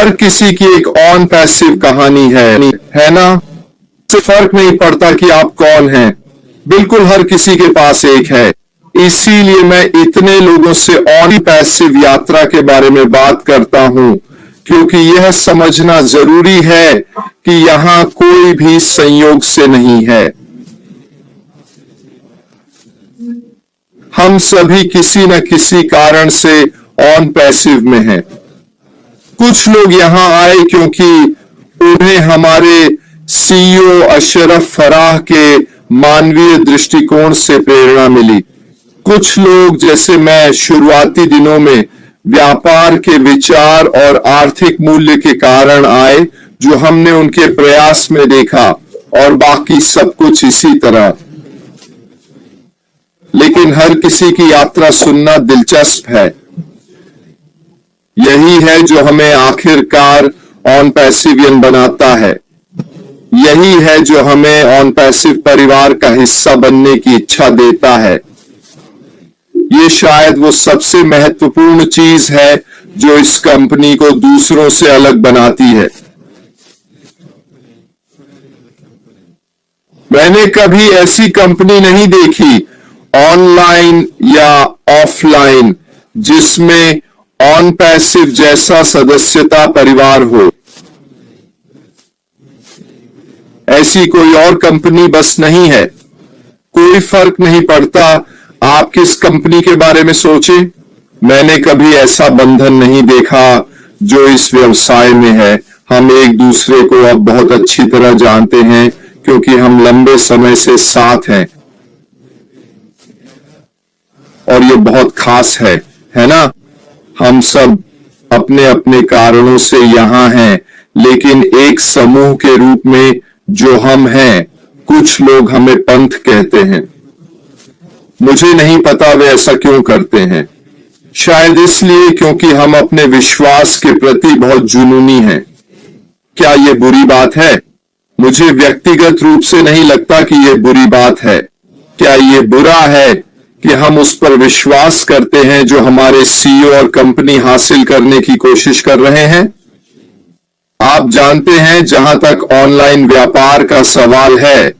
हर किसी की एक ऑन पैसिव कहानी है ना। इससे फर्क नहीं पड़ता कि आप कौन हैं, बिल्कुल हर किसी के पास एक है। इसीलिए मैं इतने लोगों से ऑन पैसिव यात्रा के बारे में बात करता हूं, क्योंकि यह समझना जरूरी है कि यहां कोई भी संयोग से नहीं है। हम सभी किसी न किसी कारण से ऑन पैसिव में हैं। कुछ लोग यहां आए क्योंकि उन्हें हमारे सीईओ अशरफ फराह के मानवीय दृष्टिकोण से प्रेरणा मिली। कुछ लोग जैसे मैं शुरुआती दिनों में व्यापार के विचार और आर्थिक मूल्य के कारण आए, जो हमने उनके प्रयास में देखा, और बाकी सब कुछ इसी तरह। लेकिन हर किसी की यात्रा सुनना दिलचस्प है। यही है जो हमें आखिरकार ऑन पैसिवियन बनाता है। यही है जो हमें ऑन पैसिव परिवार का हिस्सा बनने की इच्छा देता है। ये शायद वो सबसे महत्वपूर्ण चीज है जो इस कंपनी को दूसरों से अलग बनाती है। मैंने कभी ऐसी कंपनी नहीं देखी, ऑनलाइन या ऑफलाइन, जिसमें ऑन पैसिव जैसा सदस्यता परिवार हो। ऐसी कोई और कंपनी बस नहीं है। कोई फर्क नहीं पड़ता आप किस कंपनी के बारे में सोचे। मैंने कभी ऐसा बंधन नहीं देखा जो इस व्यवसाय में है। हम एक दूसरे को अब बहुत अच्छी तरह जानते हैं क्योंकि हम लंबे समय से साथ हैं, और ये बहुत खास है ना। हम सब अपने अपने कारणों से यहां हैं, लेकिन एक समूह के रूप में जो हम हैं। कुछ लोग हमें पंथ कहते हैं। मुझे नहीं पता वे ऐसा क्यों करते हैं। शायद इसलिए क्योंकि हम अपने विश्वास के प्रति बहुत जुनूनी हैं। क्या यह बुरी बात है? मुझे व्यक्तिगत रूप से नहीं लगता कि यह बुरी बात है। क्या यह बुरा है कि हम उस पर विश्वास करते हैं जो हमारे सीईओ और कंपनी हासिल करने की कोशिश कर रहे हैं? आप जानते हैं, जहां तक ऑनलाइन व्यापार का सवाल है,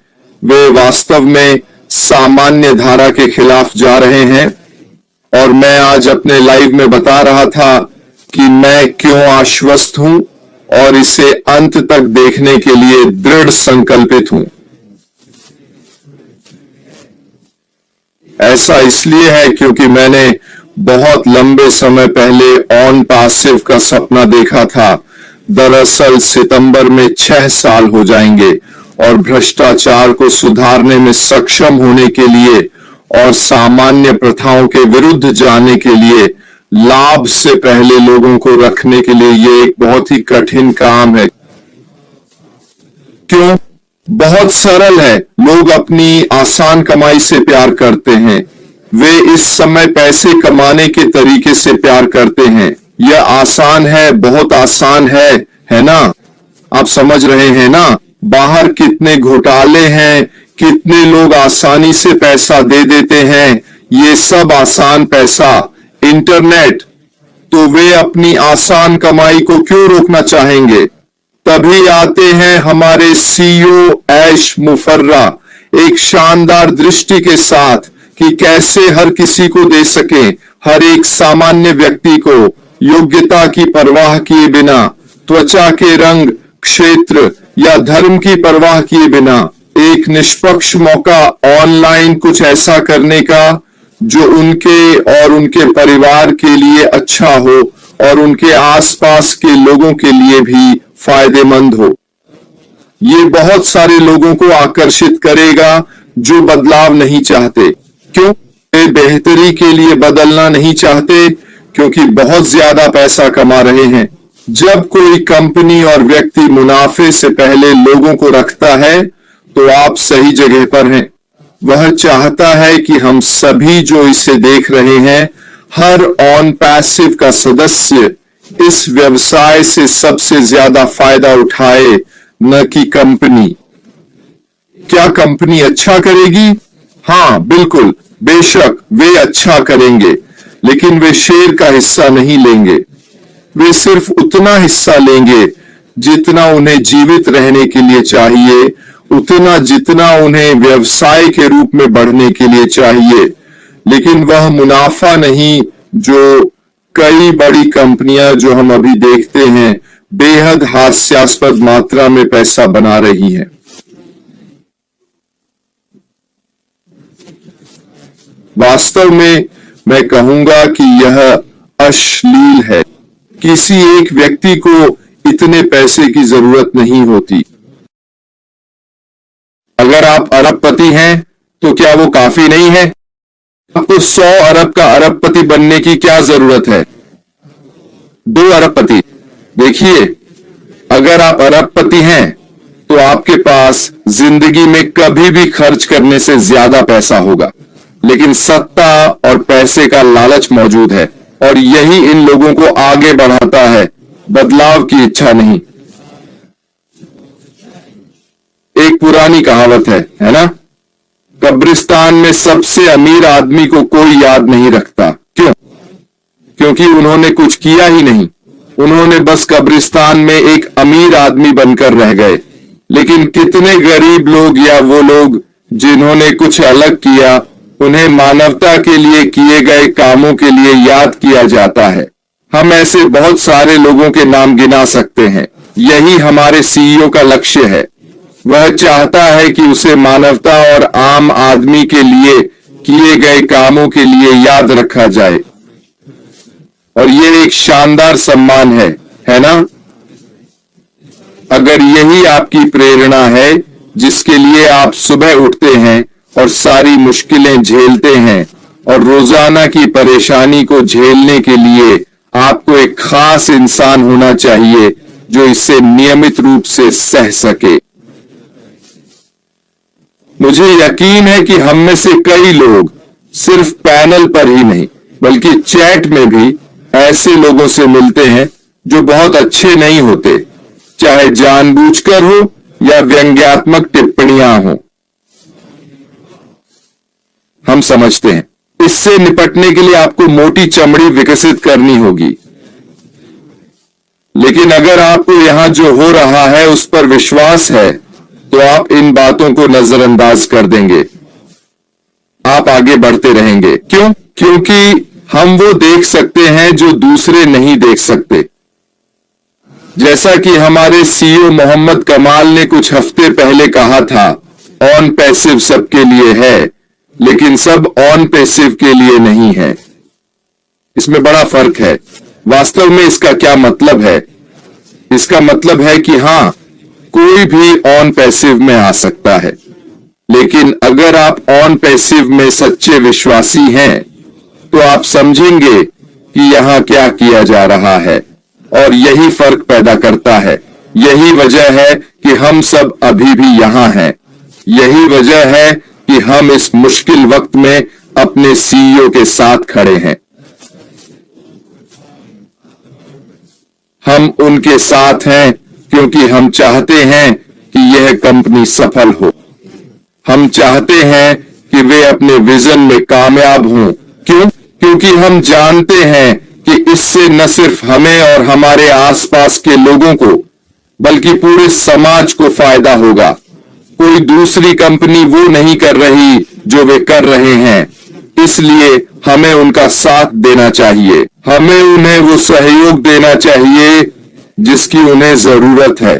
वे वास्तव में सामान्य धारा के खिलाफ जा रहे हैं। और मैं आज अपने लाइव में बता रहा था कि मैं क्यों आश्वस्त हूं और इसे अंत तक देखने के लिए दृढ़ संकल्पित हूं। ऐसा इसलिए है क्योंकि मैंने बहुत लंबे समय पहले ऑन पैसिव का सपना देखा था। दरअसल सितंबर में 6 साल हो जाएंगे, और भ्रष्टाचार को सुधारने में सक्षम होने के लिए और सामान्य प्रथाओं के विरुद्ध जाने के लिए लाभ से पहले लोगों को रखने के लिए यह एक बहुत ही कठिन काम है। क्यों? बहुत सरल है। लोग अपनी आसान कमाई से प्यार करते हैं। वे इस समय पैसे कमाने के तरीके से प्यार करते हैं। यह आसान है, बहुत आसान है ना? आप समझ रहे हैं ना? बाहर कितने घोटाले हैं, कितने लोग आसानी से पैसा दे देते हैं। ये सब आसान पैसा, इंटरनेट। तो वे अपनी आसान कमाई को क्यों रोकना चाहेंगे? तभी आते हैं हमारे सीईओ ऐश मुफर्रा, एक शानदार दृष्टि के साथ कि कैसे हर किसी को दे सके, हर एक सामान्य व्यक्ति को, योग्यता की परवाह किए बिना, त्वचा के रंग, क्षेत्र या धर्म की परवाह किए बिना, एक निष्पक्ष मौका ऑनलाइन कुछ ऐसा करने का जो उनके और उनके परिवार के लिए अच्छा हो और उनके आसपास के लोगों के लिए भी फायदेमंद हो। ये बहुत सारे लोगों को आकर्षित करेगा जो बदलाव नहीं चाहते। क्यों? वे बेहतरी के लिए बदलना नहीं चाहते, क्योंकि बहुत ज्यादा पैसा कमा रहे हैं। जब कोई कंपनी और व्यक्ति मुनाफे से पहले लोगों को रखता है, तो आप सही जगह पर हैं। वह चाहता है कि हम सभी जो इसे देख रहे हैं, हर ऑन पैसिव का सदस्य इस व्यवसाय से सबसे ज्यादा फायदा उठाए, न कि कंपनी। क्या कंपनी अच्छा करेगी? हाँ, बिल्कुल, बेशक वे अच्छा करेंगे, लेकिन वे शेर का हिस्सा नहीं लेंगे। वे सिर्फ उतना हिस्सा लेंगे जितना उन्हें जीवित रहने के लिए चाहिए, उतना जितना उन्हें व्यवसाय के रूप में बढ़ने के लिए चाहिए, लेकिन वह मुनाफा नहीं जो कई बड़ी कंपनियां जो हम अभी देखते हैं बेहद हास्यास्पद मात्रा में पैसा बना रही हैं। वास्तव में मैं कहूंगा कि यह अश्लील है। किसी एक व्यक्ति को इतने पैसे की जरूरत नहीं होती। अगर आप अरबपति हैं तो क्या वो काफी नहीं है? आपको 100 अरब का अरबपति बनने की क्या जरूरत है? 2 अरबपति। देखिए, अगर आप अरबपति हैं तो आपके पास जिंदगी में कभी भी खर्च करने से ज्यादा पैसा होगा, लेकिन सत्ता और पैसे का लालच मौजूद है और यही इन लोगों को आगे बढ़ाता है, बदलाव की इच्छा नहीं। एक पुरानी कहावत है ना? कब्रिस्तान में सबसे अमीर आदमी को कोई याद नहीं रखता। क्यों? क्योंकि उन्होंने कुछ किया ही नहीं। उन्होंने बस कब्रिस्तान में एक अमीर आदमी बनकर रह गए। लेकिन कितने गरीब लोग या वो लोग जिन्होंने कुछ अलग किया, उन्हें मानवता के लिए किए गए कामों के लिए याद किया जाता है। हम ऐसे बहुत सारे लोगों के नाम गिना सकते हैं। यही हमारे सीईओ का लक्ष्य है। वह चाहता है कि उसे मानवता और आम आदमी के लिए किए गए कामों के लिए याद रखा जाए, और यह एक शानदार सम्मान है ना? अगर यही आपकी प्रेरणा है जिसके लिए आप सुबह उठते हैं और सारी मुश्किलें झेलते हैं, और रोजाना की परेशानी को झेलने के लिए आपको एक खास इंसान होना चाहिए जो इसे नियमित रूप से सह सके। मुझे यकीन है कि हम में से कई लोग सिर्फ पैनल पर ही नहीं बल्कि चैट में भी ऐसे लोगों से मिलते हैं जो बहुत अच्छे नहीं होते, चाहे जानबूझकर हो या व्यंग्यात्मक टिप्पणियां हो। हम समझते हैं इससे निपटने के लिए आपको मोटी चमड़ी विकसित करनी होगी, लेकिन अगर आपको यहां जो हो रहा है उस पर विश्वास है तो आप इन बातों को नजरअंदाज कर देंगे। आप आगे बढ़ते रहेंगे। क्यों? क्योंकि हम वो देख सकते हैं जो दूसरे नहीं देख सकते। जैसा कि हमारे सीईओ मोहम्मद कमाल ने कुछ हफ्ते पहले कहा था, ऑन पैसिव सबके लिए है, लेकिन सब ऑन पैसिव के लिए नहीं है। इसमें बड़ा फर्क है। वास्तव में इसका क्या मतलब है? इसका मतलब है कि हां, कोई भी ऑन पैसिव में आ सकता है, लेकिन अगर आप ऑन पैसिव में सच्चे विश्वासी हैं तो आप समझेंगे कि यहां क्या किया जा रहा है, और यही फर्क पैदा करता है। यही वजह है कि हम सब अभी भी यहां हैं। यही वजह है कि हम इस मुश्किल वक्त में अपने सीईओ के साथ खड़े हैं। हम उनके साथ हैं क्योंकि हम चाहते हैं कि यह कंपनी सफल हो। हम चाहते हैं कि वे अपने विजन में कामयाब हों। क्यों? क्योंकि हम जानते हैं कि इससे न सिर्फ हमें और हमारे आसपास के लोगों को बल्कि पूरे समाज को फायदा होगा। कोई दूसरी कंपनी वो नहीं कर रही जो वे कर रहे हैं, इसलिए हमें उनका साथ देना चाहिए। हमें उन्हें वो सहयोग देना चाहिए जिसकी उन्हें जरूरत है,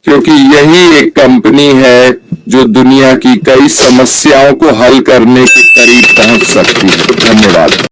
क्योंकि यही एक कंपनी है जो दुनिया की कई समस्याओं को हल करने के करीब पहुंच सकती है। धन्यवाद।